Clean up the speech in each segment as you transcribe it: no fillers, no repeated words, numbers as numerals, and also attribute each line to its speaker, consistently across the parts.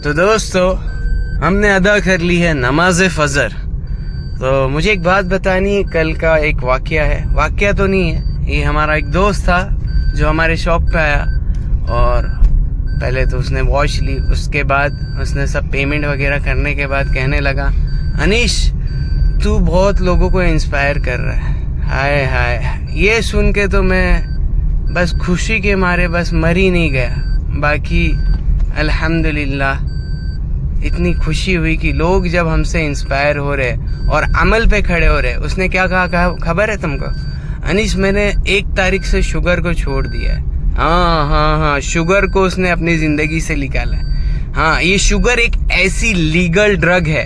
Speaker 1: तो दोस्तों, हमने अदा कर ली है नमाज फजर। तो मुझे एक बात बतानी है, कल का एक वाकया है, वाकया तो नहीं है, ये हमारा एक दोस्त था जो हमारे शॉप पे आया और पहले तो उसने वॉच ली, उसके बाद उसने सब पेमेंट वगैरह करने के बाद कहने लगा, अनीश तू बहुत लोगों को इंस्पायर कर रहा है। हाय हाय, ये सुन के तो मैं बस खुशी के मारे बस मर ही नहीं गया। बाकी अल्हम्दुलिल्लाह इतनी खुशी हुई कि लोग जब हमसे इंस्पायर हो रहे और अमल पे खड़े हो रहे। उसने क्या कहा खबर है तुमको? अनीश मैंने 1 तारीख से शुगर को छोड़ दिया है। हाँ, शुगर को उसने अपनी ज़िंदगी से निकाला है। हाँ, ये शुगर एक ऐसी लीगल ड्रग है,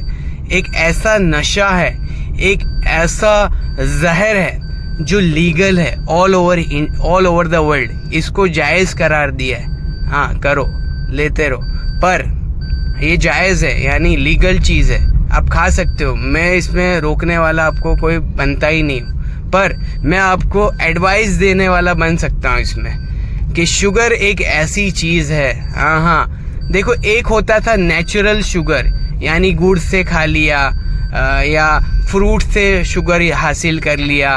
Speaker 1: एक ऐसा नशा है, एक ऐसा जहर है जो लीगल है ऑल ओवर द वर्ल्ड। इसको जायज़ करार दिया है। हाँ, करो, लेते रहो, पर ये जायज़ है, यानी लीगल चीज़ है, आप खा सकते हो। मैं इसमें रोकने वाला आपको कोई बनता ही नहीं हूँ, पर मैं आपको एडवाइस देने वाला बन सकता हूँ इसमें कि शुगर एक ऐसी चीज़ है। हाँ, देखो, एक होता था नेचुरल शुगर, यानी गुड़ से खा लिया या फ्रूट से शुगर हासिल कर लिया,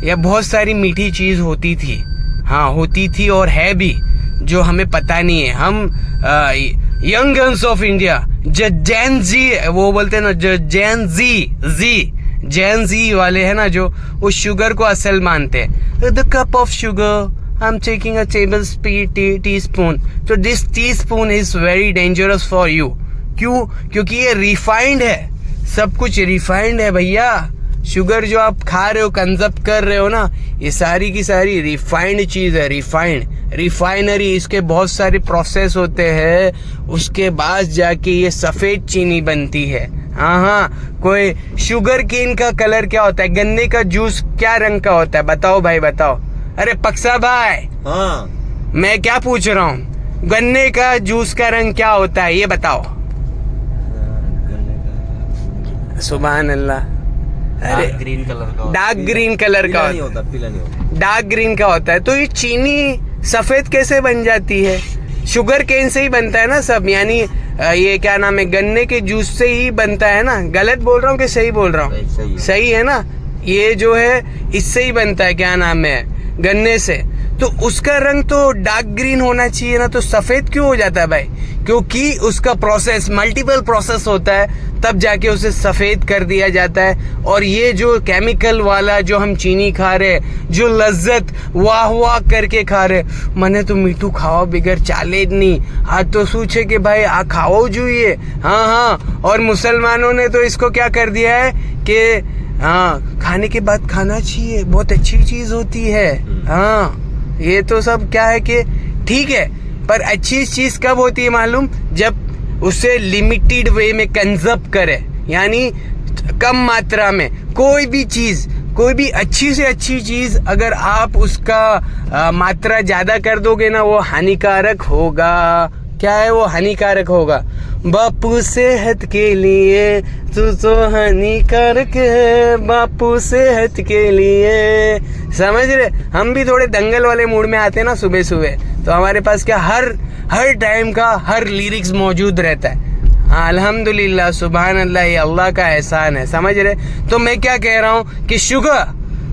Speaker 1: या बहुत सारी मीठी चीज़ होती थी। हाँ, होती थी और है भी, जो हमें पता नहीं है। हम young guns of India, Jain ji वो बोलते हैं ना, जो जैन जी वाले हैं ना, जो उस शुगर को असल मानते हैं। The cup of sugar I am taking a table teaspoon, तो this teaspoon is very dangerous for you. क्यों? क्योंकि ये रिफाइंड है, सब कुछ रिफाइंड है भैया। शुगर जो आप खा रहे हो, कंजप्ट कर रहे हो ना, ये सारी की सारी रिफाइंड चीज़ है। रिफाइनरी, इसके बहुत सारे प्रोसेस होते हैं, उसके बाद जाके ये सफ़ेद चीनी बनती है। हाँ, कोई शुगर केन का कलर क्या होता है? गन्ने का जूस क्या रंग का होता है? बताओ भाई, बताओ। अरे पक्सा भाई,
Speaker 2: हाँ,
Speaker 1: मैं क्या पूछ रहा हूँ, गन्ने का जूस का रंग क्या होता है, ये बताओ। सुभान अल्लाह। अरे
Speaker 2: ग्रीन कलर का,
Speaker 1: डार्क ग्रीन कलर का
Speaker 2: होता, पीला नहीं होता,
Speaker 1: डार्क ग्रीन का होता है। तो ये चीनी सफेद कैसे बन जाती है? शुगर केन से ही बनता है ना सब, यानी ये क्या नाम है, गन्ने के जूस से ही बनता है ना। गलत बोल रहा हूँ कि सही बोल रहा हूँ? सही है ना। ये जो है इससे ही बनता है, क्या नाम है, गन्ने से। तो उसका रंग तो डार्क ग्रीन होना चाहिए ना, तो सफ़ेद क्यों हो जाता है भाई? क्योंकि उसका प्रोसेस, मल्टीपल प्रोसेस होता है, तब जाके उसे सफ़ेद कर दिया जाता है। और ये जो केमिकल वाला जो हम चीनी खा रहे, जो लज्जत वाह वाह करके खा रहे, मने तो मीठू खाओ बिगर चाले नहीं, आज तो सूझे कि भाई आ खाओ जुए। हाँ, और मुसलमानों ने तो इसको क्या कर दिया है कि हाँ, खाने के बाद खाना चाहिए, बहुत अच्छी चीज़ होती है। हाँ, ये तो सब क्या है कि ठीक है, पर अच्छी चीज़ कब होती है मालूम? जब उसे लिमिटेड वे में कंजप्ट करे, यानी कम मात्रा में। कोई भी चीज़, कोई भी अच्छी से अच्छी चीज़ अगर आप उसका मात्रा ज़्यादा कर दोगे ना, वो हानिकारक होगा। क्या है वो? हानिकारक होगा। बापू सेहत के लिए तू तो हानिकारक है, बापू सेहत के लिए। समझ रहे? हम भी थोड़े दंगल वाले मूड में आते हैं ना सुबह सुबह, तो हमारे पास क्या हर टाइम का हर लिरिक्स मौजूद रहता है। हाँ, अल्हम्दुलिल्लाह, सुभान अल्लाह, ये अल्लाह का एहसान है। समझ रहे? तो मैं क्या कह रहा हूँ कि शुगर,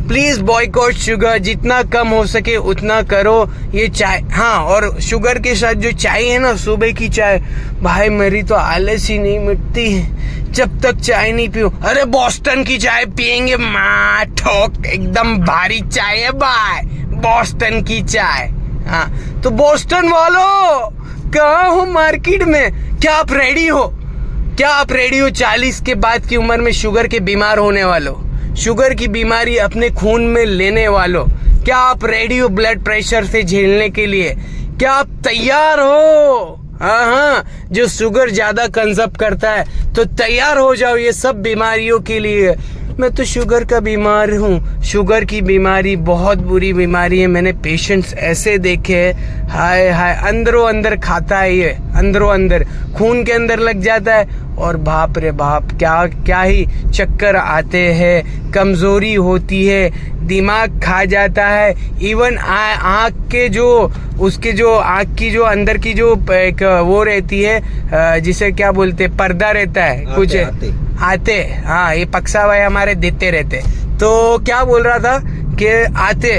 Speaker 1: प्लीज़ बॉयकॉट शुगर, जितना कम हो सके उतना करो। ये चाय, हाँ, और शुगर के साथ जो चाय है ना, सुबह की चाय, भाई मेरी तो आलस ही नहीं मिटती जब तक चाय नहीं पीऊँ। अरे बॉस्टन की चाय पियेंगे, माँ ठोक, एकदम भारी चाय है भाई, बॉस्टन की चाय। हाँ, तो बॉस्टन वालों कहाँ हो मार्केट में? क्या आप रेडी हो? 40 के बाद की उम्र में शुगर के बीमार होने वालों, शुगर की बीमारी अपने खून में लेने वालों, क्या आप रेडी हो ब्लड प्रेशर से झेलने के लिए? क्या आप तैयार हो? हाँ, जो शुगर ज़्यादा कंजप्ट करता है, तो तैयार हो जाओ ये सब बीमारियों के लिए। मैं तो शुगर का बीमार हूँ। शुगर की बीमारी बहुत बुरी बीमारी है। मैंने पेशेंट्स ऐसे देखे हैं, हाय हाय, अंदरों अंदर खाता है ये, अंदरों अंदर खून के अंदर लग जाता है और बाप रे बाप, क्या क्या ही चक्कर आते हैं, कमजोरी होती है, दिमाग खा जाता है। इवन आँख के जो उसके जो आँख की जो अंदर की जो एक वो रहती है, जिसे क्या बोलते, पर्दा रहता है कुछ आते हाँ, ये पक्सा भाई हमारे देते रहते। तो क्या बोल रहा था कि आते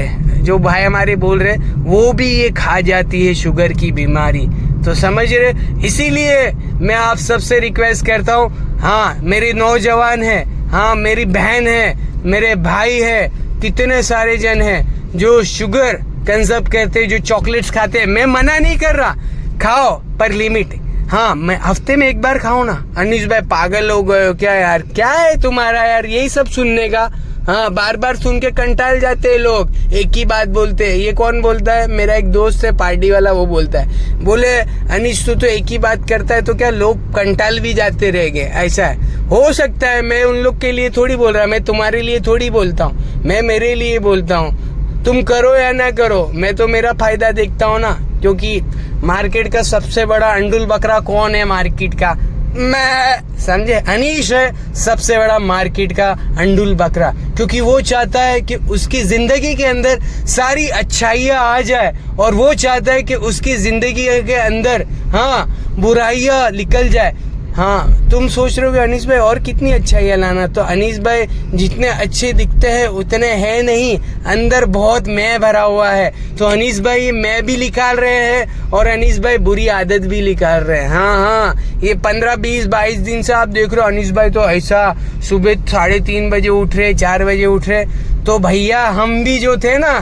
Speaker 1: जो भाई हमारे बोल रहे, वो भी ये खा जाती है शुगर की बीमारी। तो समझ रहे, इसीलिए मैं आप सबसे रिक्वेस्ट करता हूँ, हाँ मेरे नौजवान है, हाँ मेरी बहन है, मेरे भाई है, कितने सारे जन हैं जो शुगर कंज्यूम करते, जो चॉकलेट्स खाते हैं। मैं मना नहीं कर रहा, खाओ पर लिमिट। हाँ, मैं हफ्ते में एक बार खाऊं ना। अनीस भाई पागल हो गए हो क्या यार? क्या है तुम्हारा यार यही सब सुनने का? हाँ, बार बार सुन के कंटाल जाते हैं लोग, एक ही बात बोलते हैं। ये कौन बोलता है? मेरा एक दोस्त है पार्टी वाला, वो बोलता है, बोले अनीस तू तो एक ही बात करता है तो क्या लोग कंटाल भी जाते रहेंगे? ऐसा है, हो सकता है। मैं उन लोग के लिए थोड़ी बोल रहा, मैं तुम्हारे लिए थोड़ी बोलता हूँ, मैं मेरे लिए बोलता हूँ। तुम करो या ना करो, मैं तो मेरा फायदा देखता हूँ ना, क्योंकि मार्केट का सबसे बड़ा अंडुल बकरा कौन है मार्केट का? मैं, समझे? अनीश है सबसे बड़ा मार्केट का अंडुल बकरा, क्योंकि वो चाहता है कि उसकी जिंदगी के अंदर सारी अच्छाइयाँ आ जाए और वो चाहता है कि उसकी जिंदगी के अंदर हाँ बुराइयाँ निकल जाए। हाँ, तुम सोच रहे हो अनीस भाई और कितनी अच्छाइयाँ लाना, तो अनीस भाई जितने अच्छे दिखते हैं उतने हैं नहीं, अंदर बहुत मैं भरा हुआ है। तो अनीस भाई मैं भी निकाल रहे हैं और अनीस भाई बुरी आदत भी निकाल रहे हैं। हाँ हाँ, ये 15, 20, 22 दिन से आप देख रहे हो अनीस भाई तो ऐसा सुबह 3:30 बजे उठ रहे, 4 बजे उठ रहे। तो भैया हम भी जो थे ना,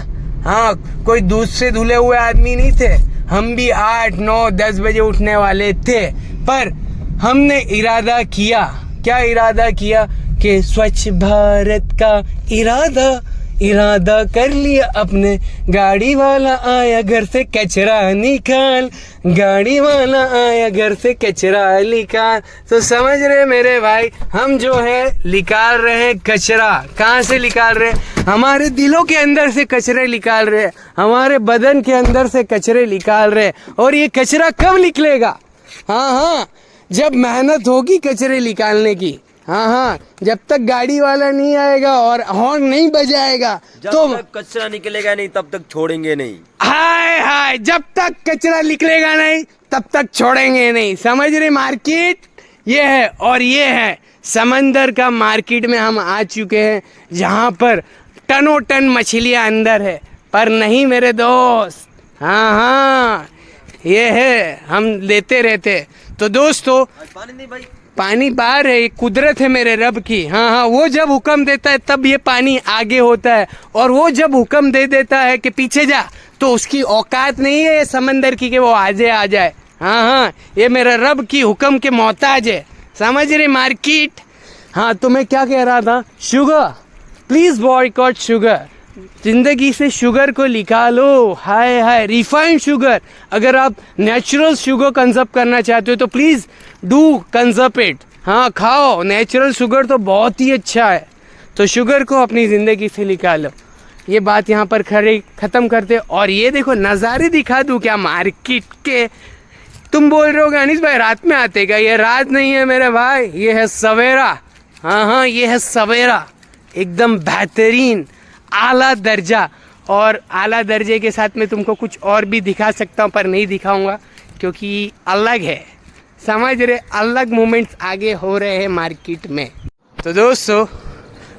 Speaker 1: हाँ कोई दूध से धुले हुए आदमी नहीं थे, हम भी 8, 9, 10 बजे उठने वाले थे। पर हमने इरादा किया, क्या इरादा किया कि स्वच्छ भारत का इरादा कर लिया अपने। गाड़ी वाला आया घर से कचरा निकाल, गाड़ी वाला आया घर से कचरा निकाल। तो समझ रहे मेरे भाई, हम जो है निकाल रहे हैं कचरा। कहाँ से निकाल रहे हैं? हमारे दिलों के अंदर से कचरे निकाल रहे हैं, हमारे बदन के अंदर से कचरे निकाल रहे हैं। और ये कचरा कब निकलेगा? हाँ हाँ, जब मेहनत होगी कचरे निकालने की। हाँ हाँ, जब तक गाड़ी वाला नहीं आएगा और हॉर्न नहीं बजाएगा तो
Speaker 2: जब तक कचरा निकलेगा नहीं तब तक छोड़ेंगे नहीं।
Speaker 1: हाय हाय, जब तक कचरा निकलेगा नहीं तब तक छोड़ेंगे नहीं। समझ रहे? मार्केट ये है और ये है समंदर का मार्केट में हम आ चुके हैं, जहाँ पर टनों टन मछलियाँ अंदर है, पर नहीं मेरे दोस्त। हाँ हाँ, ये है, हम लेते रहते। तो दोस्तों,
Speaker 2: पानी नहीं भाई,
Speaker 1: पानी बाहर है, ये कुदरत है मेरे रब की। हाँ हाँ, वो जब हुक्म देता है तब ये पानी आगे होता है, और वो जब हुक्म दे देता है कि पीछे जा, तो उसकी औकात नहीं है ये समंदर की कि वो आगे आ जाए। हाँ हाँ, ये मेरे रब की हुक्म के मोहताज है। समझ रहे मार्केट? हाँ, तो मैं क्या कह रहा था, शुगर, प्लीज बॉयकॉट शुगर। जिंदगी से शुगर को निकालो। हाय हाय, रिफाइंड शुगर। अगर आप नेचुरल शुगर कंजर्व करना चाहते हो तो प्लीज़ डू कंजर्व इट। हाँ, खाओ, नेचुरल शुगर तो बहुत ही अच्छा है। तो शुगर को अपनी ज़िंदगी से निकालो। ये बात यहाँ पर ख़त्म करते। और ये देखो नज़ारे दिखा दूँ क्या मार्केट के? तुम बोल रहे हो अनीस भाई रात में आते क्या? ये रात नहीं है मेरे भाई, ये है सवेरा। हाँ हाँ, ये है सवेरा, एकदम बेहतरीन, आला दर्जा। और आला दर्जे के साथ में तुमको कुछ और भी दिखा सकता हूँ, पर नहीं दिखाऊंगा क्योंकि अलग है। समझ रहे? अलग मोमेंट्स आगे हो रहे हैं मार्केट में। तो दोस्तों,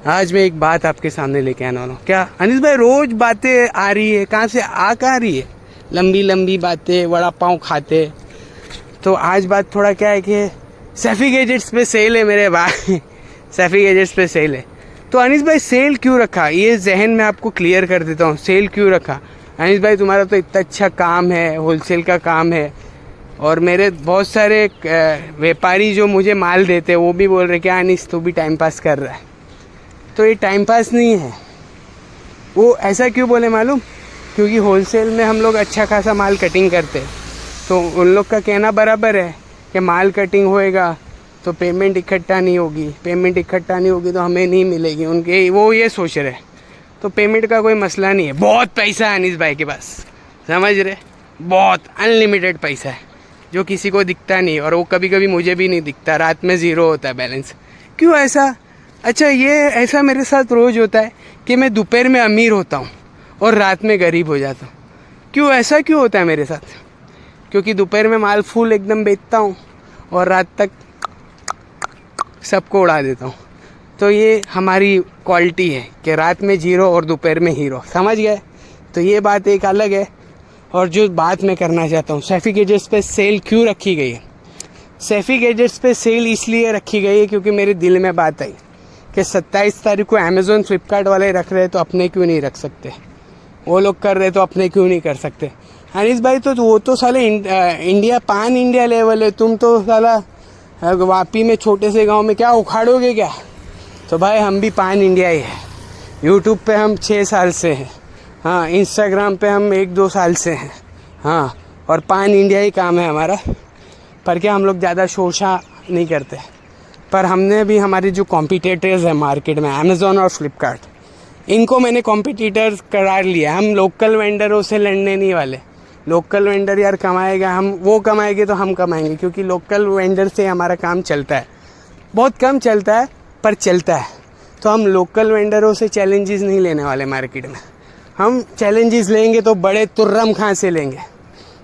Speaker 1: आज मैं एक बात आपके सामने लेके आने वाला हूँ। क्या अनीस भाई रोज़ बातें आ रही है, कहाँ से कहाँ रही है? लंबी लंबी बातें, वड़ा पाव खाते। तो आज बात थोड़ा क्या है कि सैफी गैजेट्स पे सेल है मेरे भाई, सैफी गैजेट्स पे सेल है। तो अनीस भाई सेल क्यों रखा, ये जहन में आपको क्लियर कर देता हूँ। सेल क्यों रखा? अनीस भाई तुम्हारा तो इतना अच्छा काम है, होलसेल का काम है, और मेरे बहुत सारे व्यापारी जो मुझे माल देते हैं वो भी बोल रहे क्या अनीस तू भी टाइम पास कर रहा है। तो ये टाइम पास नहीं है। वो ऐसा क्यों बोले मालूम? क्योंकि होलसेल में हम लोग अच्छा खासा माल कटिंग करते हैं, तो उन लोग का कहना बराबर है कि माल कटिंग होएगा तो पेमेंट इकट्ठा नहीं होगी, पेमेंट इकट्ठा नहीं होगी तो हमें नहीं मिलेगी, उनके वो ये सोच रहे। तो पेमेंट का कोई मसला नहीं है, बहुत पैसा है अनीस भाई के पास, समझ रहे, बहुत अनलिमिटेड पैसा है जो किसी को दिखता नहीं, और वो कभी कभी मुझे भी नहीं दिखता, रात में ज़ीरो होता है बैलेंस। क्यों ऐसा? अच्छा, ये ऐसा मेरे साथ रोज़ होता है कि मैं दोपहर में अमीर होता हूँ और रात में गरीब हो जाता हूँ। क्यों ऐसा क्यों होता है मेरे साथ? क्योंकि दोपहर में माल फूल एकदम बेचता हूँ और रात तक सबको उड़ा देता हूँ। तो ये हमारी क्वालिटी है कि रात में जीरो और दोपहर में हीरो, समझ गए? तो ये बात एक अलग है। और जो बात मैं करना चाहता हूँ, सैफ़ी गैजेट्स पे सेल क्यों रखी गई है? सैफ़ी गैजेट्स पे सेल इसलिए रखी गई है क्योंकि मेरे दिल में बात आई कि 27 तारीख को अमेज़ॉन फ्लिपकार्ट वाले रख रहे तो अपने क्यों नहीं रख सकते? वो लोग कर रहे तो अपने क्यों नहीं कर सकते? अनीस भाई तो वो तो साले इंडिया पान इंडिया लेवल है, तुम तो साला वापी में छोटे से गांव में क्या उखाड़ोगे क्या? तो भाई हम भी पान इंडिया ही है। यूट्यूब पे हम 6 साल से हैं, हाँ, इंस्टाग्राम पे हम 1-2 साल से हैं, हाँ, और पान इंडिया ही काम है हमारा। पर क्या हम लोग ज़्यादा शोशा नहीं करते, पर हमने भी हमारी जो कॉम्पिटिटर्स हैं मार्केट में, अमेज़ॉन और फ्लिपकार्ट, इनको मैंने कॉम्पिटिटर्स करार लिया। हम लोकल वेंडरों से लड़ने नहीं वाले। लोकल वेंडर यार कमाएगा, हम वो कमाएंगे तो हम कमाएंगे, क्योंकि लोकल वेंडर से हमारा काम चलता है, बहुत कम चलता है पर चलता है। तो हम लोकल वेंडरों से चैलेंजेस नहीं लेने वाले मार्केट में। हम चैलेंजेस लेंगे तो बड़े तुर्रम खां से लेंगे,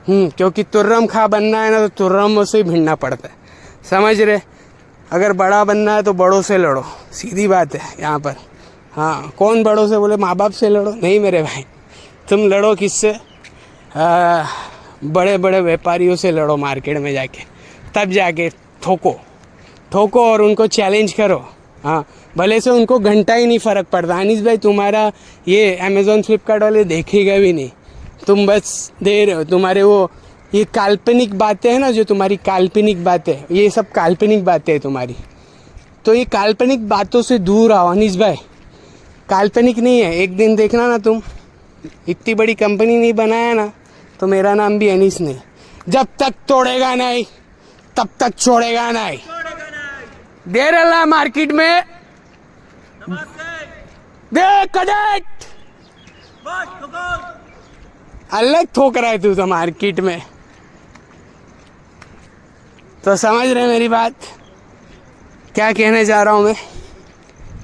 Speaker 1: क्योंकि तुर्रम खां बनना है ना तो तुर्रमों से ही भिड़ना पड़ता है, समझ रहे? अगर बड़ा बनना है तो बड़ों से लड़ो, सीधी बात है यहाँ पर। हाँ, कौन बड़ों से? बोले माँ बाप से लड़ो? नहीं मेरे भाई, तुम लड़ो किससे? बड़े बड़े व्यापारियों से लड़ो मार्केट में जाके, तब जाके ठोको और उनको चैलेंज करो। हाँ, भले से उनको घंटा ही नहीं फ़र्क पड़ता। अनीस भाई तुम्हारा ये अमेज़ॉन फ्लिपकार्ट वाले देखेगा भी नहीं, तुम बस दे रहे हो। तुम्हारे वो ये काल्पनिक बातें हैं ना, जो तुम्हारी काल्पनिक बातें, ये सब काल्पनिक बातें हैं तुम्हारी। तो ये काल्पनिक बातों से दूर आओ अनीस भाई, काल्पनिक नहीं है। एक दिन देखना ना, तुम इतनी बड़ी कंपनी नहीं बनाया ना तो मेरा नाम भी अनीस नहीं। जब तक तोड़ेगा नहीं तब तक छोड़ेगा नहीं। देर अल्लाह मार्केट में दे कडेट अलग ठोक रहा है तू तो मार्केट में। तो समझ रहे मेरी बात, क्या कहना चाह रहा हूँ मैं?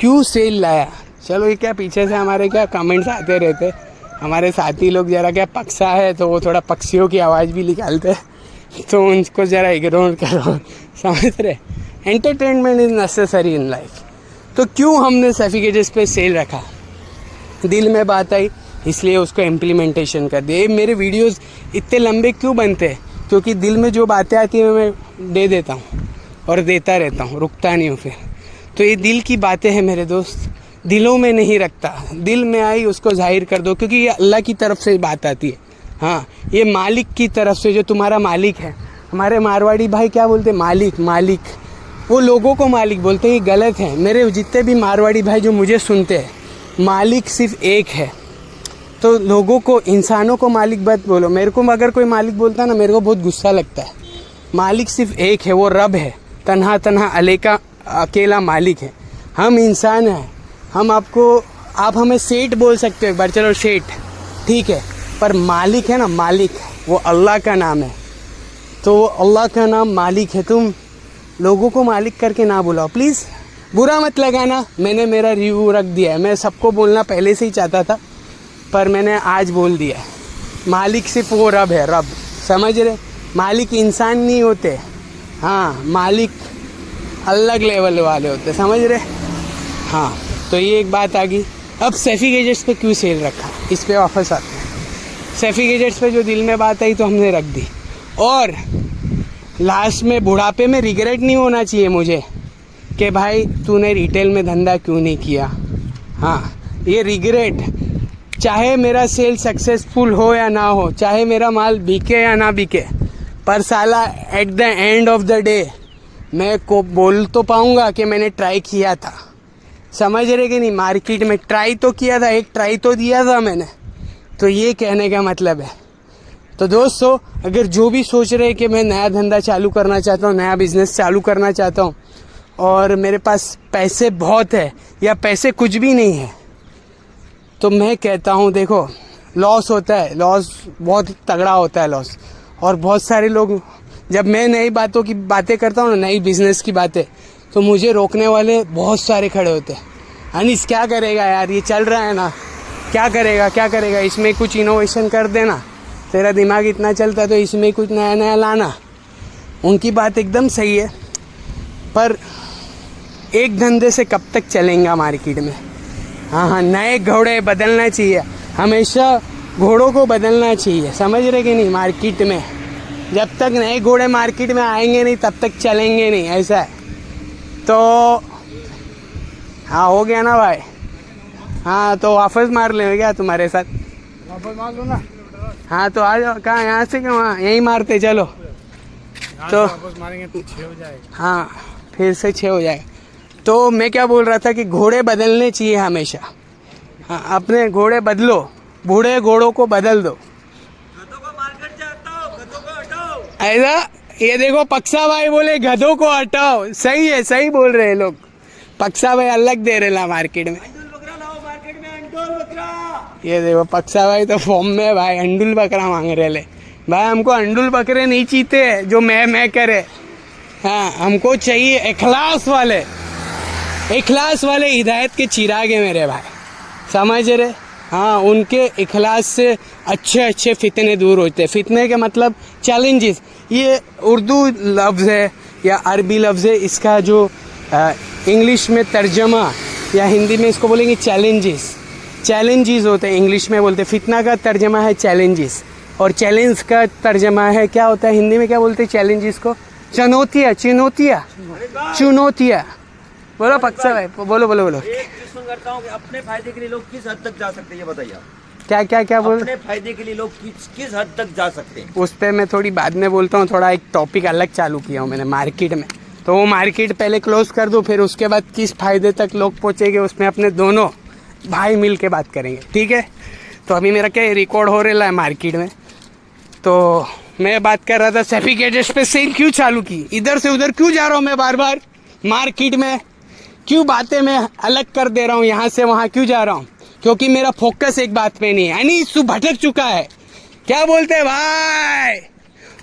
Speaker 1: क्यों सेल लाया? चलो, ये क्या पीछे से हमारे क्या कमेंट्स आते रहते, हमारे साथी लोग जरा क्या पक्षा है तो वो थोड़ा पक्षियों की आवाज़ भी निकालते हैं, तो उनको ज़रा इग्नोर करो, समझ रहे? Entertainment is necessary in life. तो क्यों हमने सैफ़ी गैजेट्स पे सेल रखा? दिल में बात आई इसलिए उसको इम्प्लीमेंटेशन कर दिया। मेरे वीडियोस इतने लंबे क्यों बनते हैं? क्योंकि दिल में जो बातें आती हैं मैं दे देता हूँ और देता रहता हूँ, रुकता नहीं हूँ फिर। तो ये दिल की बातें हैं मेरे दोस्त, दिलों में नहीं रखता, दिल में आई उसको जाहिर कर दो, क्योंकि ये अल्लाह की तरफ से बात आती है। हाँ, ये मालिक की तरफ से, जो तुम्हारा मालिक है। हमारे मारवाड़ी भाई क्या बोलते? मालिक। वो लोगों को मालिक बोलते हैं, ये गलत है। मेरे जितने भी मारवाड़ी भाई जो मुझे सुनते हैं, मालिक सिर्फ एक है। तो लोगों को, इंसानों को मालिक मत बोलो। मेरे को अगर कोई मालिक बोलता है ना, मेरे को बहुत गुस्सा लगता है। मालिक सिर्फ एक है, वो रब है, तन्हा अलेका अकेला मालिक है। हम इंसान हैं, हम आप हमें सेठ बोल सकते हो एक बार, चलो सेठ ठीक है, पर मालिक है ना, मालिक वो अल्लाह का नाम है। तो वो अल्लाह का नाम मालिक है। तुम लोगों को मालिक करके ना बुलाओ प्लीज़, बुरा मत लगाना। मैंने मेरा रिव्यू रख दिया है, मैं सबको बोलना पहले से ही चाहता था पर मैंने आज बोल दिया। मालिक सिर्फ वो रब है, रब, समझ रहे? मालिक इंसान नहीं होते, हाँ, मालिक अलग लेवल वाले होते, समझ रहे? हाँ, तो ये एक बात आ गई। अब सैफ़ी गैजेट्स पे क्यों सेल रखा, इस पे वापस आते हैं। सैफ़ी गैजेट्स पे जो दिल में बात आई तो हमने रख दी, और लास्ट में बुढ़ापे में रिग्रेट नहीं होना चाहिए मुझे कि भाई तूने रिटेल में धंधा क्यों नहीं किया। हाँ, ये रिग्रेट, चाहे मेरा सेल सक्सेसफुल हो या ना हो, चाहे मेरा माल बिके या ना बिके, पर साला at the end of the day मैं को बोल तो पाऊँगा कि मैंने ट्राई किया था, समझ रहे कि नहीं? मार्केट में ट्राई तो किया था, एक ट्राई तो दिया था मैंने। तो ये कहने का मतलब है तो दोस्तों, अगर जो भी सोच रहे हैं कि मैं नया धंधा चालू करना चाहता हूँ, नया बिजनेस चालू करना चाहता हूँ और मेरे पास पैसे बहुत है या पैसे कुछ भी नहीं है, तो मैं कहता हूँ देखो, लॉस होता है, लॉस बहुत तगड़ा होता है लॉस। और बहुत सारे लोग, जब मैं नई बातों की बातें करता हूँ ना, नई बिजनेस की बातें, तो मुझे रोकने वाले बहुत सारे खड़े होते हैं। अनीस क्या करेगा यार, ये चल रहा है ना, क्या करेगा, इसमें कुछ इनोवेशन कर देना, तेरा दिमाग इतना चलता है तो इसमें कुछ नया नया लाना। उनकी बात एकदम सही है, पर एक धंधे से कब तक चलेगा मार्केट में। हाँ, नए घोड़े बदलना चाहिए, हमेशा घोड़ों को बदलना चाहिए, समझ रहे कि नहीं। मार्केट में जब तक नए घोड़े मार्केट में आएंगे नहीं तब तक चलेंगे नहीं, ऐसा है। तो हाँ, हो गया ना भाई। हाँ, तो वापस मार ले क्या तुम्हारे साथ,
Speaker 3: वापस मार लो ना।
Speaker 1: हाँ तो आ जाओ। कहाँ, यहाँ से क्यों, वहाँ यहीं मारते चलो। तो
Speaker 3: वापस मारेंगे तो 6 हो जाएगा।
Speaker 1: हाँ, फिर से 6 हो जाएगा। तो मैं क्या बोल रहा था कि घोड़े बदलने चाहिए हमेशा। हाँ, अपने घोड़े बदलो, बूढ़े घोड़ों को बदल दो।
Speaker 2: गधों को मार्केट से हटाओ, गधों को हटाओ।
Speaker 1: ऐसा, ये देखो पक्सा भाई बोले गधों को हटाओ, सही है, सही बोल रहे हैं लोग। पक्सा भाई अलग दे रहे ला मार्केट में।
Speaker 2: अंडुल बकरा लाओ मार्केट में, अंडुल बकरा।
Speaker 1: ये देखो पक्सा भाई तो फॉर्म में भाई, अंडुल बकरा मांग रहे ले भाई। हमको अंडुल बकरे नहीं चीते जो मैं करे। हाँ, हमको चाहिए इखलास वाले हिदायत के चिराग है मेरे भाई, समझ रहे। हाँ, उनके इखलास से अच्छे फितने दूर होते हैं। फितने के मतलब चैलेंजेस, ये उर्दू लफ्ज़ है या अरबी लफ्ज़ है, इसका जो इंग्लिश में तर्जमा या हिंदी में इसको बोलेंगे चैलेंजेस होते हैं, इंग्लिश में बोलते हैं। फितना का तर्जमा है चैलेंजेस, और चैलेंज का तर्जमा है, क्या होता है हिंदी में, क्या बोलते हैं चैलेंजेस को, चुनौतियाँ। बोलो पक्सा भाई, बोलो।
Speaker 2: एक प्रश्न करता हूँ कि अपने फायदे के लिए लोग किस हद तक जा सकते हैं, ये बताइए आप।
Speaker 1: क्या बोल।
Speaker 2: अपने फायदे के लिए लोग किस हद तक जा सकते हैं।
Speaker 1: उस पर मैं थोड़ी बाद में बोलता हूँ। थोड़ा एक टॉपिक अलग चालू किया हूँ मैंने मार्केट में, तो वो मार्केट पहले क्लोज कर दूँ, फिर उसके बाद किस फायदे तक लोग पहुँचेंगे उसमें अपने दोनों भाई मिल के बात करेंगे, ठीक है। तो अभी मेरा क्या रिकॉर्ड हो रहा है मार्केट में, तो मैं बात कर रहा था सैफी गैजेट्स पे सेल क्यों चालू की, इधर से उधर क्यों जा रहा हूँ मैं बार मार्केट में, क्यों बातें मैं अलग कर दे रहा हूँ, यहाँ से वहाँ क्यों जा रहा हूँ, क्योंकि मेरा फोकस एक बात पे नहीं है। यानी सु भटक चुका है। क्या बोलते हैं भाई,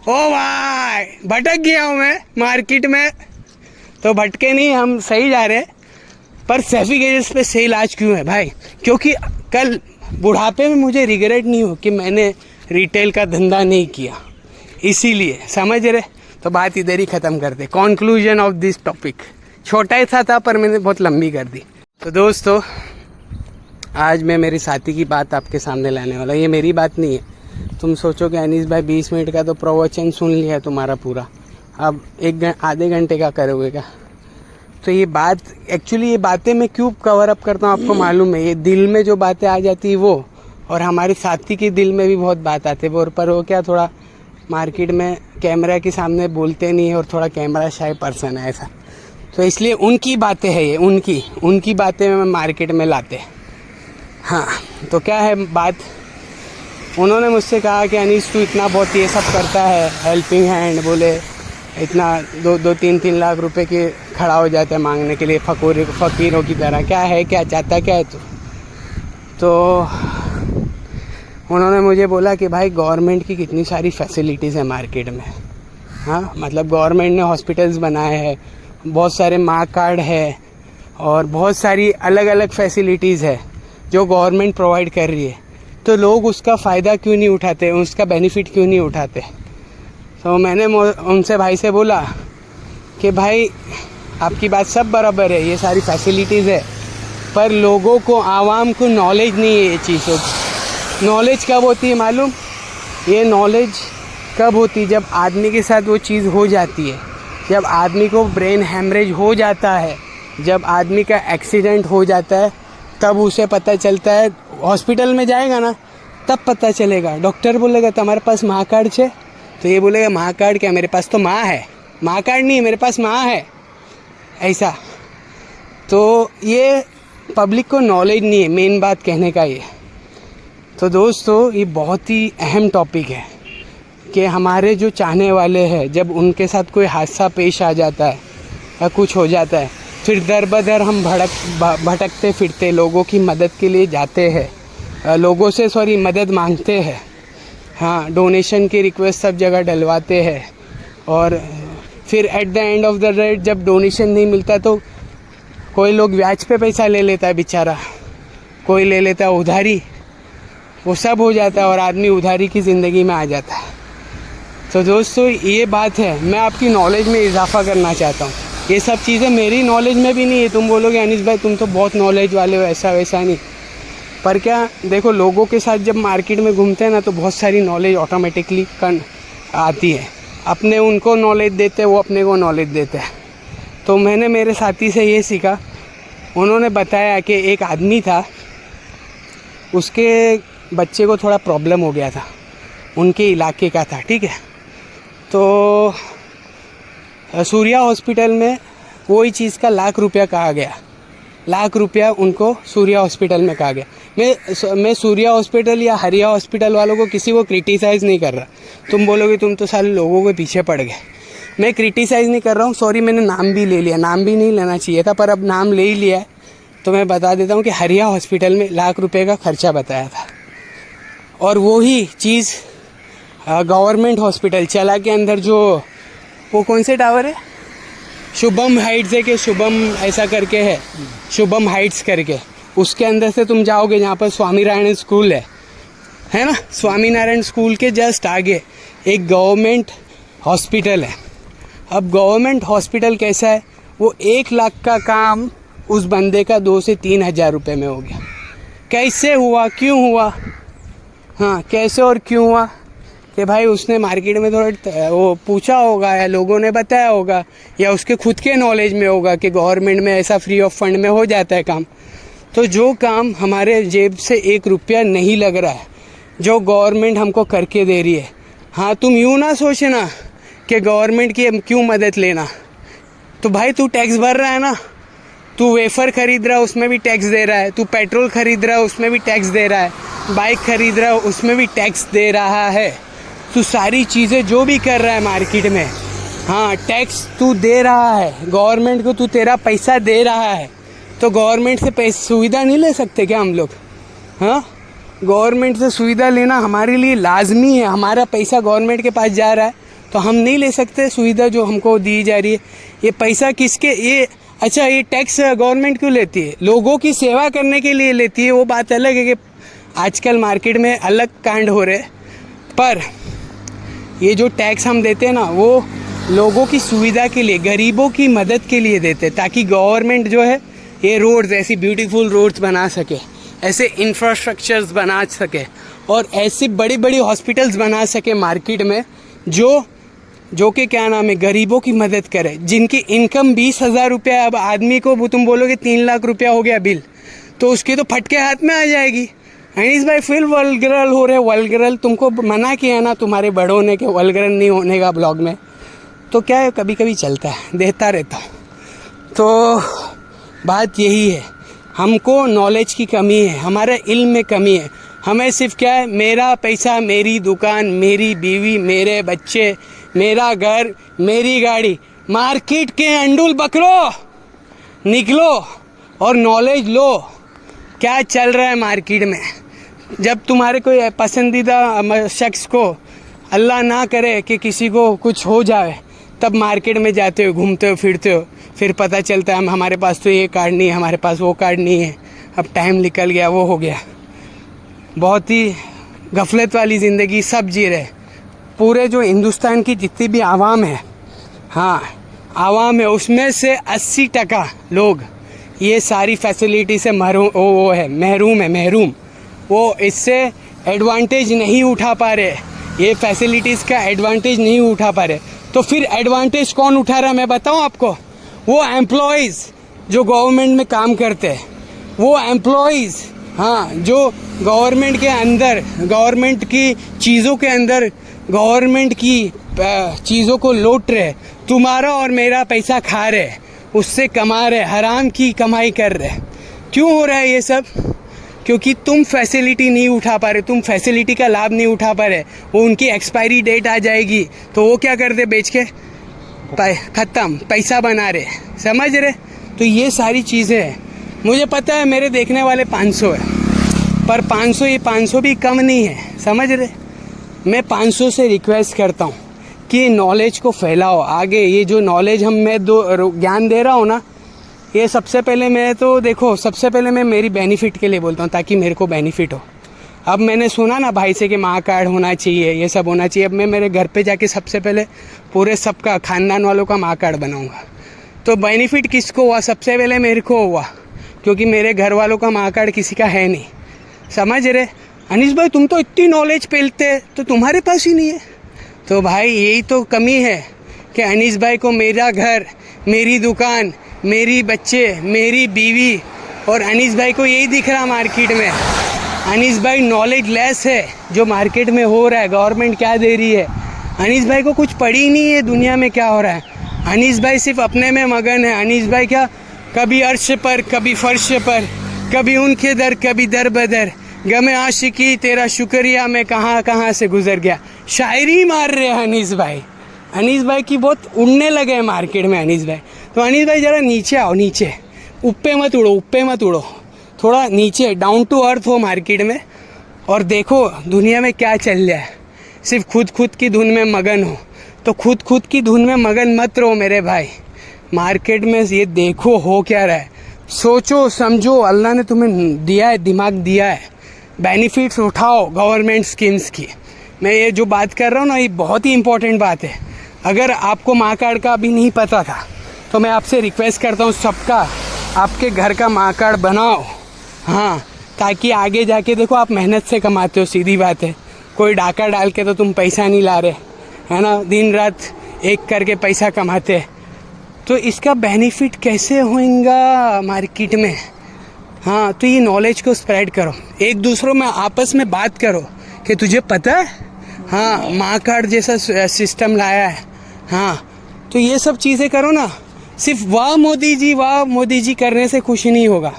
Speaker 1: ओ भाई, भटक गया हूँ मैं मार्केट में। तो भटके नहीं, हम सही जा रहे। पर सैफी गैजेट्स पे सेल आज क्यों है भाई, क्योंकि कल बुढ़ापे में मुझे रिग्रेट नहीं हो कि मैंने रिटेल का धंधा नहीं किया, इसीलिए, समझ रहे। तो बात इधर ही ख़त्म करते। कंक्लूजन ऑफ दिस टॉपिक छोटा ही था पर मैंने बहुत लंबी कर दी। तो दोस्तों, आज मैं मेरी साथी की बात आपके सामने लाने वाला। ये मेरी बात नहीं है। तुम सोचो कि अनीस भाई 20 मिनट का तो प्रवचन सुन लिया तुम्हारा पूरा, अब आधे घंटे का करोगे क्या। तो ये बात एक्चुअली, ये बातें मैं क्यों कवर अप करता हूँ आपको मालूम है। ये दिल में जो बातें आ जाती है वो, और हमारे साथी के दिल में भी बहुत बात आती है वो, पर वो क्या थोड़ा मार्केट में कैमरा के सामने बोलते नहीं है और थोड़ा कैमरा शाय पर्सन है ऐसा। तो इसलिए उनकी बातें हैं ये, उनकी बातें मैं मार्केट में लाते। हाँ, तो क्या है बात, उन्होंने मुझसे कहा कि अनीस तू इतना बहुत ये सब करता है, हेल्पिंग हैंड, बोले इतना 2-3 लाख रुपए के खड़ा हो जाता है मांगने के लिए फ़कीरों की तरह। क्या है, क्या चाहता क्या है तू। तो उन्होंने मुझे बोला कि भाई गवर्नमेंट की कितनी सारी फैसिलिटीज़ है मार्केट में। हाँ, मतलब गवर्नमेंट ने हॉस्पिटल्स बनाए हैं, बहुत सारे माँ कार्ड है और बहुत सारी अलग अलग फैसिलिटीज़ है जो गवर्नमेंट प्रोवाइड कर रही है। तो लोग उसका फ़ायदा क्यों नहीं उठाते, उसका बेनिफिट क्यों नहीं उठाते। तो मैंने उनसे भाई से बोला कि भाई आपकी बात सब बराबर है, ये सारी फैसिलिटीज़ है, पर लोगों को, आवाम को नॉलेज नहीं है ये चीज़ों की। नॉलेज कब होती है मालूम, ये नॉलेज कब होती है, जब आदमी के साथ वो चीज़ हो जाती है, जब आदमी को ब्रेन हैमरेज हो जाता है, जब आदमी का एक्सीडेंट हो जाता है, तब उसे पता चलता है। हॉस्पिटल में जाएगा ना तब पता चलेगा। डॉक्टर बोलेगा तुम्हारे पास माँ कार्ड है, तो ये बोलेगा माँ कार्ड क्या, मेरे पास तो माँ है, माँ कार्ड नहीं है मेरे पास माँ है, ऐसा। तो ये पब्लिक को नॉलेज नहीं है, मेन बात कहने का ये। तो दोस्तों, ये बहुत ही अहम टॉपिक है। कि हमारे जो चाहने वाले हैं जब उनके साथ कोई हादसा पेश आ जाता है या कुछ हो जाता है, फिर दर बदर हम भटकते फिरते लोगों की मदद के लिए जाते हैं, लोगों से मदद मांगते हैं, हाँ, डोनेशन की रिक्वेस्ट सब जगह डलवाते हैं, और फिर at the end of the day जब डोनेशन नहीं मिलता तो कोई लोग ब्याज पे पैसा ले लेता है बेचारा, कोई ले लेता है उधारी, वो सब हो जाता है और आदमी उधारी की ज़िंदगी में आ जाता है। तो दोस्तों ये बात है, मैं आपकी नॉलेज में इजाफा करना चाहता हूँ। ये सब चीज़ें मेरी नॉलेज में भी नहीं है। तुम बोलोगे अनीस भाई तुम तो बहुत नॉलेज वाले हो, ऐसा वैसा नहीं, पर क्या देखो, लोगों के साथ जब मार्केट में घूमते हैं ना तो बहुत सारी नॉलेज ऑटोमेटिकली आती है। अपने उनको नॉलेज देते हैं, वो अपने को नॉलेज देते हैं। तो मैंने मेरे साथी से ये सीखा, उन्होंने बताया कि एक आदमी था, उसके बच्चे को थोड़ा प्रॉब्लम हो गया था, उनके इलाके का था, ठीक है। तो सूर्या हॉस्पिटल में वही चीज़ का ₹1,00,000 कहा गया, ₹1,00,000 उनको सूर्या हॉस्पिटल में कहा गया। मैं सूर्या हॉस्पिटल या हरिया हॉस्पिटल वालों को किसी को क्रिटिसाइज़ नहीं कर रहा। तुम बोलोगे तुम तो सारे लोगों के पीछे पड़ गए, मैं क्रिटिसाइज़ नहीं कर रहा हूँ। सॉरी, मैंने नाम भी ले लिया, नाम भी नहीं लेना चाहिए था, पर अब नाम ले ही लिया है तो मैं बता देता हूँ कि हरिया हॉस्पिटल में ₹1,00,000 का खर्चा बताया था। और वही चीज़ गवर्नमेंट हॉस्पिटल चला के अंदर जो वो कौन से टावर है, शुभम हाइट्स है कि शुभम ऐसा करके है, शुभम हाइट्स करके, उसके अंदर से तुम जाओगे जहाँ पर स्वामीनारायण स्कूल है ना, स्वामीनारायण स्कूल के जस्ट आगे एक गवर्नमेंट हॉस्पिटल है। अब गवर्नमेंट हॉस्पिटल कैसा है, वो 1,00,000 का काम उस बंदे का 2 से 3 हज़ार रुपये में हो गया। कैसे हुआ, क्यों हुआ, हाँ कैसे और क्यों हुआ कि भाई उसने मार्केट में थोड़ा वो पूछा होगा या लोगों ने बताया होगा या उसके खुद के नॉलेज में होगा कि गवर्नमेंट में ऐसा फ्री ऑफ फंड में हो जाता है काम। तो जो काम हमारे जेब से ₹1 नहीं लग रहा है, जो गवर्नमेंट हमको करके दे रही है, हाँ तुम यूँ ना सोचना कि गवर्नमेंट की क्यों मदद लेना। तो भाई तू टैक्स भर रहा है ना, तू वेफ़र ख़रीद रहा है उसमें भी टैक्स दे रहा है, तू पेट्रोल ख़रीद रहा है उसमें भी टैक्स दे रहा है, बाइक ख़रीद रहा है उसमें भी टैक्स दे रहा है, तू सारी चीज़ें जो भी कर रहा है मार्केट में, हाँ टैक्स तू दे रहा है गवर्नमेंट को, तू तेरा पैसा दे रहा है। तो गवर्नमेंट से सुविधा नहीं ले सकते क्या हम लोग, हाँ गवर्नमेंट से सुविधा लेना हमारे लिए लाजमी है। हमारा पैसा गवर्नमेंट के पास जा रहा है तो हम नहीं ले सकते सुविधा जो हमको दी जा रही है। ये पैसा किसके, ये अच्छा ये टैक्स गवर्नमेंट क्यों लेती है, लोगों की सेवा करने के लिए लेती है। वो बात अलग है कि आजकल मार्केट में अलग कांड हो रहे, पर ये जो टैक्स हम देते हैं ना वो लोगों की सुविधा के लिए, गरीबों की मदद के लिए देते हैं, ताकि गवर्नमेंट जो है ये रोड्स, ऐसी ब्यूटीफुल रोड्स बना सके, ऐसे इंफ्रास्ट्रक्चर्स बना सके और ऐसी बड़ी बड़ी हॉस्पिटल्स बना सके मार्केट में, जो कि क्या नाम है, गरीबों की मदद करे, जिनकी इनकम 20,000 रुपया। अब आदमी को तुम बोलोगे 3,00,000 रुपया हो गया बिल, तो उसकी तो फटके हाथ में आ जाएगी। अनीस भाई फिर वल्गरल हो रहे, वल्गरल तुमको मना किया ना तुम्हारे बड़ों ने कि वल्गरल नहीं होने का ब्लॉग में, तो क्या है कभी कभी चलता है, देता रहता हूँ। तो बात यही है, हमको नॉलेज की कमी है, हमारे इल्म में कमी है। हमें सिर्फ क्या है, मेरा पैसा, मेरी दुकान, मेरी बीवी, मेरे बच्चे, मेरा घर, मेरी गाड़ी, मार्केट के अंडुल बकरो निकलो और नॉलेज लो क्या चल रहा है मार्केट में। जब तुम्हारे कोई पसंदीदा शख्स को, अल्लाह ना करे कि किसी को कुछ हो जाए, तब मार्केट में जाते हो, घूमते हो, फिरते हो, फिर पता चलता है हमारे पास तो ये कार्ड नहीं है, हमारे पास वो कार्ड नहीं है, अब टाइम निकल गया, वो हो गया। बहुत ही गफलत वाली ज़िंदगी सब जी रहे। पूरे जो हिंदुस्तान की जितनी भी आवाम है, हाँ आवाम है, उसमें से 80% लोग ये सारी फैसिलिटी से महरूम। वो इससे एडवांटेज नहीं उठा पा रहे, ये फैसिलिटीज़ का एडवांटेज नहीं उठा पा रहे। तो फिर एडवांटेज कौन उठा रहा है मैं बताऊं आपको, वो एम्प्लॉइज़ जो गवर्नमेंट में काम करते हैं, वो एम्प्लॉइज़, हाँ जो गवर्नमेंट के अंदर, गवर्नमेंट की चीज़ों के अंदर, गवर्नमेंट की चीज़ों को लूट रहे, तुम्हारा और मेरा पैसा खा रहे, उससे कमा रहे, हराम की कमाई कर रहे। क्यों हो रहा है ये सब? क्योंकि तुम फैसिलिटी नहीं उठा पा रहे, तुम फैसिलिटी का लाभ नहीं उठा पा रहे। वो उनकी एक्सपायरी डेट आ जाएगी तो वो क्या करते, बेच के ख़त्म, पैसा बना रहे, समझ रहे। तो ये सारी चीज़ें हैं। मुझे पता है मेरे देखने वाले 500 है, पर 500 भी कम नहीं है, समझ रहे। मैं 500 से रिक्वेस्ट करता हूँ कि नॉलेज को फैलाओ आगे। ये जो नॉलेज मैं ज्ञान दे रहा हूँ ना, ये सबसे पहले मैं तो देखो, सबसे पहले मैं मेरी बेनिफिट के लिए बोलता हूँ, ताकि मेरे को बेनिफिट हो। अब मैंने सुना ना भाई से कि माँ कार्ड होना चाहिए, ये सब होना चाहिए। अब मैं मेरे घर पे जाके सबसे पहले पूरे सबका खानदान वालों का माँ कार्ड बनाऊँगा। तो बेनिफिट किसको हुआ, सबसे पहले मेरे को हुआ, क्योंकि मेरे घर वालों का माँ कार्ड किसी का है नहीं, समझ रहे। अनीस भाई तुम तो इतनी नॉलेज पेलते तो तुम्हारे पास ही नहीं है। तो भाई यही तो कमी है कि अनीस भाई को मेरा घर, मेरी दुकान, मेरी बच्चे, मेरी बीवी, और अनीस भाई को यही दिख रहा मार्केट में। अनीस भाई नॉलेज लेस है जो मार्केट में हो रहा है, गवर्नमेंट क्या दे रही है। अनीस भाई को कुछ पड़ी नहीं है दुनिया में क्या हो रहा है। अनीस भाई सिर्फ अपने में मगन है। अनीस भाई क्या, कभी अर्श पर, कभी फर्श पर, कभी उनके दर, कभी दर बदर, गमे आशिकी तेरा शुक्रिया मैं कहाँ कहाँ से गुजर गया। शायरी मार रहे हैं अनीस भाई। अनीस भाई की बहुत उड़ने लगे हैं मार्केट में अनीस भाई। तो अनीस भाई ज़रा नीचे आओ, नीचे, ऊपर मत उड़ो, थोड़ा नीचे डाउन टू अर्थ हो मार्केट में, और देखो दुनिया में क्या चल रहा है। सिर्फ खुद की धुन में मगन हो तो खुद की धुन में मगन मत रहो मेरे भाई। मार्केट में ये देखो हो क्या रहा है, सोचो समझो। अल्लाह ने तुम्हें दिया है, दिमाग दिया है, बेनिफिट्स उठाओ गवर्नमेंट स्कीम्स की। मैं ये जो बात कर रहा हूँ ना, ये बहुत ही इंपॉर्टेंट बात है। अगर आपको माँ कार्ड का अभी नहीं पता था तो मैं आपसे रिक्वेस्ट करता हूँ, सबका आपके घर का माँ कार्ड बनाओ, हाँ, ताकि आगे जाके देखो आप मेहनत से कमाते हो, सीधी बात है। कोई डाका डाल के तो तुम पैसा नहीं ला रहे, है ना, दिन रात एक करके पैसा कमाते। तो इसका बेनिफिट कैसे होगा मार्केट में, हाँ। तो ये नॉलेज को स्प्रेड करो, एक दूसरों में आपस में बात करो कि तुझे पता है, हाँ, माँ कार्ड जैसा सिस्टम लाया है, हाँ। तो ये सब चीज़ें करो ना। सिर्फ वाह मोदी जी करने से खुश नहीं होगा,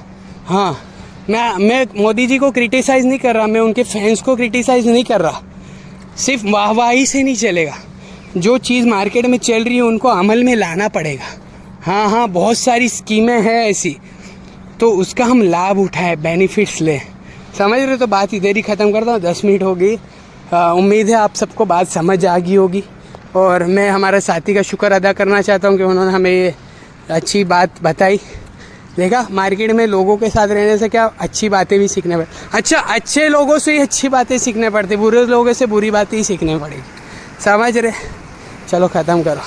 Speaker 1: हाँ। मैं मोदी जी को क्रिटिसाइज़ नहीं कर रहा, मैं उनके फैंस को क्रिटिसाइज़ नहीं कर रहा। सिर्फ वाहवाही से नहीं चलेगा, जो चीज़ मार्केट में चल रही है उनको अमल में लाना पड़ेगा। हाँ, बहुत सारी स्कीमें हैं ऐसी, तो उसका हम लाभ उठाएं, बेनिफिट्स लें, समझ रहे। तो बात इधर ही ख़त्म करता हूँ, 10 मिनट हो गई। उम्मीद है आप सबको बात समझ आ गई होगी, और मैं हमारे साथी का शुक्र अदा करना चाहता हूँ कि उन्होंने हमें ये अच्छी बात बताई। देखा, मार्केट में लोगों के साथ रहने से क्या अच्छी बातें भी सीखने पड़ती। अच्छा, अच्छे लोगों से ही अच्छी बातें सीखने पड़ती, बुरे लोगों से बुरी बातें ही सीखने पड़ेगी, समझ रहे। चलो ख़त्म करो।